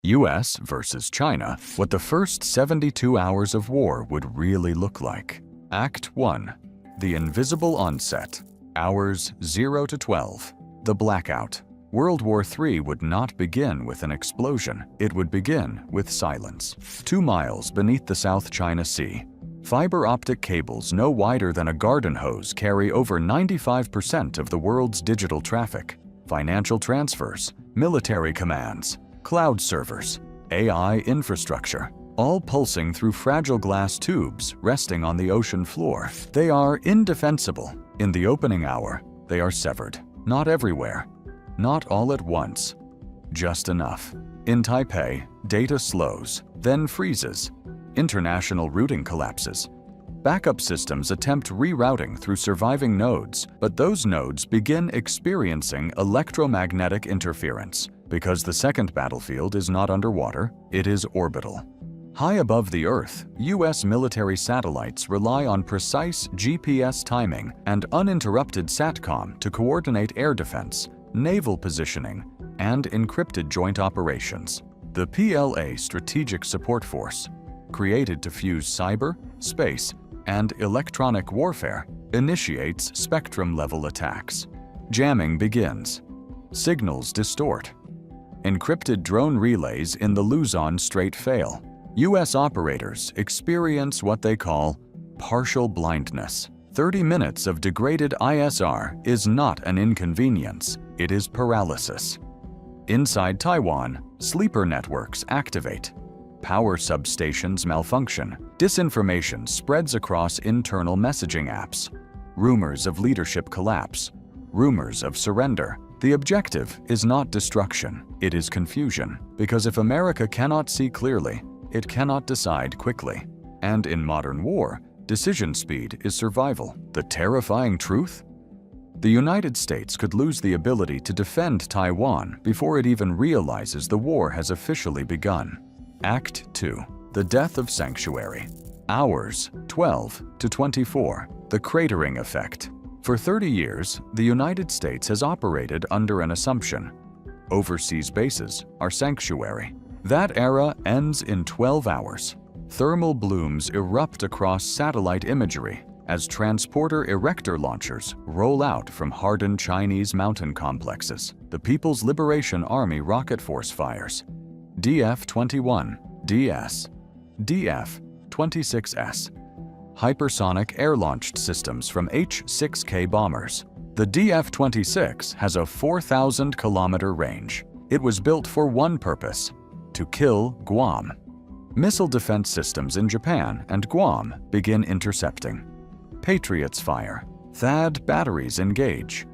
US versus China, what the first 72 hours of war would really look like. Act 1. The invisible onset. Hours 0 to 12. The blackout. World War III would not begin with an explosion. It would begin with silence. 2 miles beneath the South China Sea, fiber-optic cables no wider than a garden hose carry over 95% of the world's digital traffic. Financial transfers, military commands, cloud servers, AI infrastructure, all pulsing through fragile glass tubes resting on the ocean floor. They are indefensible. In the opening hour, they are severed. Not everywhere. Not all at once. Just enough. In Taipei, data slows, then freezes. International routing collapses. Backup systems attempt rerouting through surviving nodes, but those nodes begin experiencing electromagnetic interference. Because the second battlefield is not underwater, it is orbital. High above the Earth, US military satellites rely on precise GPS timing and uninterrupted SATCOM to coordinate air defense, naval positioning, and encrypted joint operations. The PLA Strategic Support Force, created to fuse cyber, space, and electronic warfare, initiates spectrum-level attacks. Jamming begins. Signals distort. Encrypted drone relays in the Luzon Strait fail. US operators experience what they call partial blindness. 30 minutes of degraded ISR is not an inconvenience, it is paralysis. Inside Taiwan, sleeper networks activate. Power substations malfunction. Disinformation spreads across internal messaging apps. Rumors of leadership collapse. Rumors of surrender. The objective is not destruction, it is confusion. Because if America cannot see clearly, it cannot decide quickly. And in modern war, decision speed is survival. The terrifying truth? The United States could lose the ability to defend Taiwan before it even realizes the war has officially begun. Act 2. The death of sanctuary. Hours 12 to 24. The cratering effect. For 30 years, the United States has operated under an assumption. Overseas bases are sanctuary. That era ends in 12 hours. Thermal blooms erupt across satellite imagery as transporter erector launchers roll out from hardened Chinese mountain complexes. The People's Liberation Army Rocket Force fires. DF-21, DS, DF-26S. Hypersonic air-launched systems from H-6K bombers. The DF-26 has a 4,000-kilometer range. It was built for one purpose: to kill Guam. Missile defense systems in Japan and Guam begin intercepting. Patriots fire. THAAD batteries engage.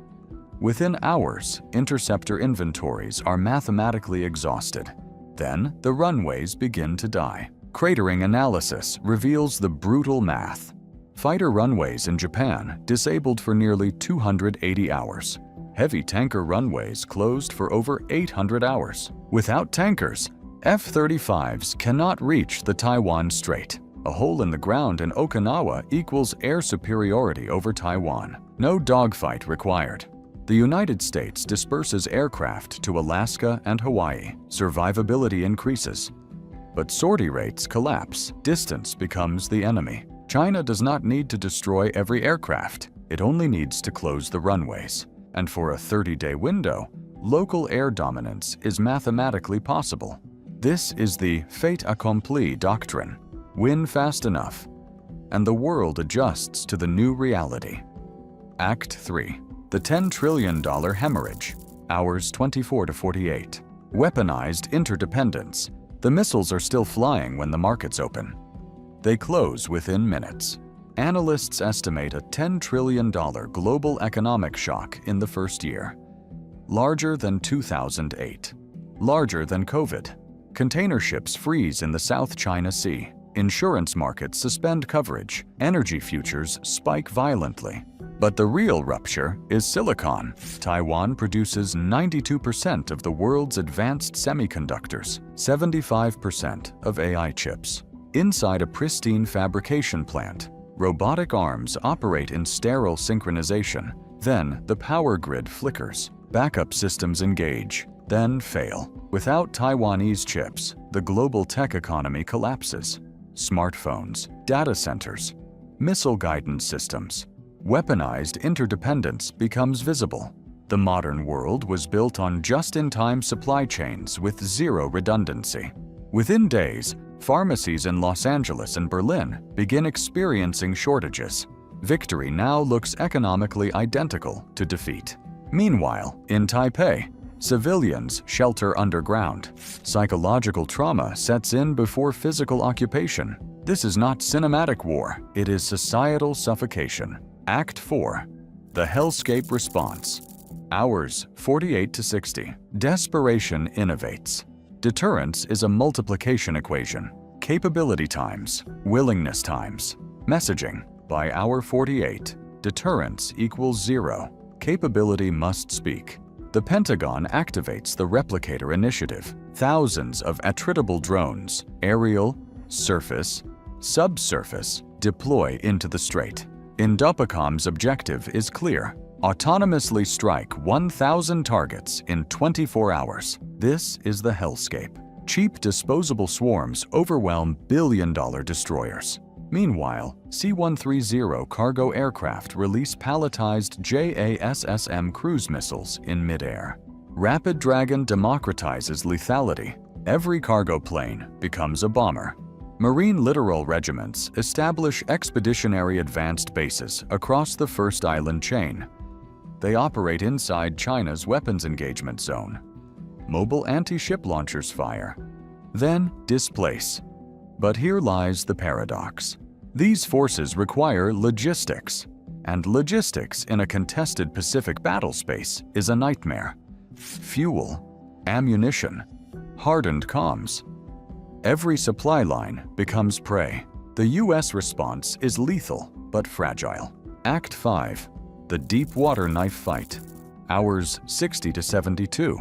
Within hours, interceptor inventories are mathematically exhausted. Then, the runways begin to die. Cratering analysis reveals the brutal math. Fighter runways in Japan disabled for nearly 280 hours. Heavy tanker runways closed for over 800 hours. Without tankers, F-35s cannot reach the Taiwan Strait. A hole in the ground in Okinawa equals air superiority over Taiwan. No dogfight required. The United States disperses aircraft to Alaska and Hawaii. Survivability increases. But sortie rates collapse. Distance becomes the enemy. China does not need to destroy every aircraft. It only needs to close the runways. And for a 30-day window, local air dominance is mathematically possible. This is the fait accompli doctrine. Win fast enough, and the world adjusts to the new reality. Act 3. The $10 trillion hemorrhage. Hours 24 to 48. Weaponized interdependence. The missiles are still flying when the markets open. They close within minutes. Analysts estimate a $10 trillion global economic shock in the first year. Larger than 2008. Larger than COVID. Container ships freeze in the South China Sea. Insurance markets suspend coverage. Energy futures spike violently. But the real rupture is silicon. Taiwan produces 92% of the world's advanced semiconductors, 75% of AI chips. Inside a pristine fabrication plant, robotic arms operate in sterile synchronization. Then the power grid flickers. Backup systems engage, then fail. Without Taiwanese chips, the global tech economy collapses. Smartphones, data centers, missile guidance systems, weaponized interdependence becomes visible. The modern world was built on just-in-time supply chains with zero redundancy. Within days, pharmacies in Los Angeles and Berlin begin experiencing shortages. Victory now looks economically identical to defeat. Meanwhile, in Taipei, civilians shelter underground. Psychological trauma sets in before physical occupation. This is not cinematic war, it is societal suffocation. Act 4. The hellscape response. Hours 48 to 60. Desperation innovates. Deterrence is a multiplication equation. Capability times, willingness times. Messaging. By hour 48, deterrence equals 0. Capability must speak. The Pentagon activates the Replicator Initiative. Thousands of attritable drones, aerial, surface, subsurface, deploy into the strait. Indopacom's objective is clear: autonomously strike 1,000 targets in 24 hours. This is the hellscape. Cheap disposable swarms overwhelm billion-dollar destroyers. Meanwhile, C-130 cargo aircraft release palletized JASSM cruise missiles in midair. Rapid Dragon democratizes lethality. Every cargo plane becomes a bomber. Marine littoral regiments establish expeditionary advanced bases across the First Island chain. They operate inside China's weapons engagement zone. Mobile anti-ship launchers fire, then displace. But here lies the paradox. These forces require logistics, and logistics in a contested Pacific battle space is a nightmare. Fuel, ammunition, hardened comms. Every supply line becomes prey. The U.S. response is lethal but fragile. Act 5. The deep water knife fight. Hours 60 to 72.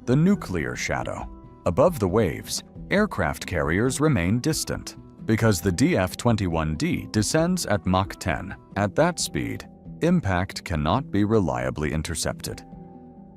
The nuclear shadow. Above the waves, aircraft carriers remain distant because the DF-21D descends at Mach 10. At that speed, impact cannot be reliably intercepted.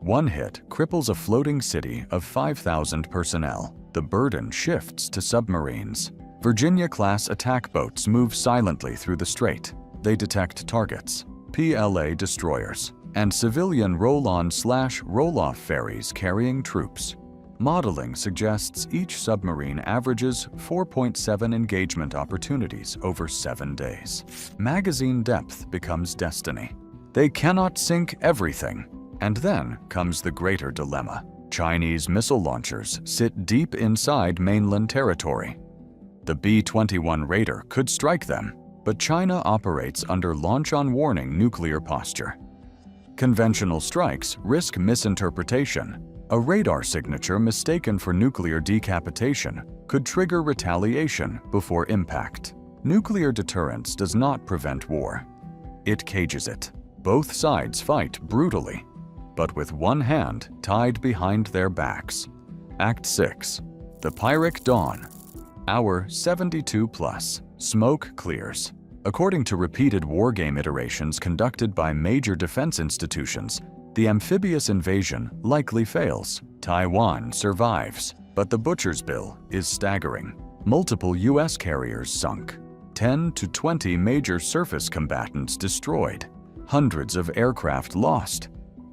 One hit cripples a floating city of 5,000 personnel. The burden shifts to submarines. Virginia-class attack boats move silently through the strait. They detect targets, PLA destroyers, and civilian roll-on/roll-off ferries carrying troops. Modeling suggests each submarine averages 4.7 engagement opportunities over 7 days. Magazine depth becomes destiny. They cannot sink everything. And then comes the greater dilemma. Chinese missile launchers sit deep inside mainland territory. The B-21 Raider could strike them, but China operates under launch-on-warning nuclear posture. Conventional strikes risk misinterpretation. A radar signature mistaken for nuclear decapitation could trigger retaliation before impact. Nuclear deterrence does not prevent war. It cages it. Both sides fight brutally, but with one hand tied behind their backs. Act 6. The Pyrrhic Dawn. Hour 72 plus. Smoke clears. According to repeated wargame iterations conducted by major defense institutions, the amphibious invasion likely fails. Taiwan survives, but the butcher's bill is staggering. Multiple U.S. carriers sunk. 10 to 20 major surface combatants destroyed. Hundreds of aircraft lost.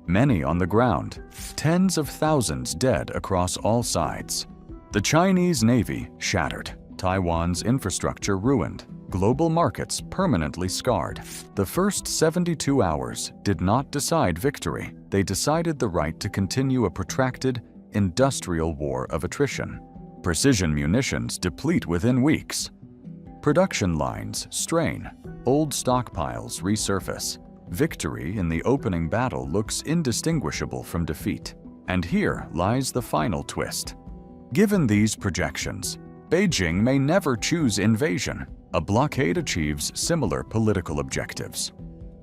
Many on the ground. Tens of thousands dead across all sides. The Chinese Navy shattered. Taiwan's infrastructure ruined. Global markets permanently scarred. The first 72 hours did not decide victory. They decided the right to continue a protracted, industrial war of attrition. Precision munitions deplete within weeks. Production lines strain. Old stockpiles resurface. Victory in the opening battle looks indistinguishable from defeat. And here lies the final twist. Given these projections, Beijing may never choose invasion. A blockade achieves similar political objectives.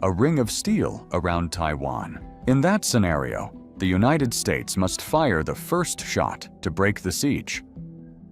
A ring of steel around Taiwan. In that scenario, the United States must fire the first shot to break the siege.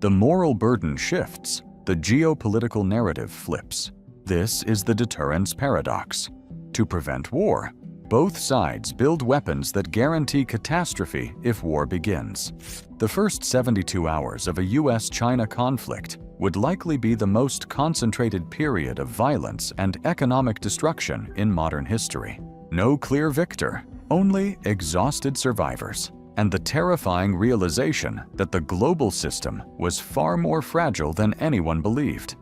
The moral burden shifts. The geopolitical narrative flips. This is the deterrence paradox. To prevent war, Both sides build weapons that guarantee catastrophe if war begins. The first 72 hours of a US-China conflict would likely be the most concentrated period of violence and economic destruction in modern history. No clear victor, only exhausted survivors, and the terrifying realization that the global system was far more fragile than anyone believed.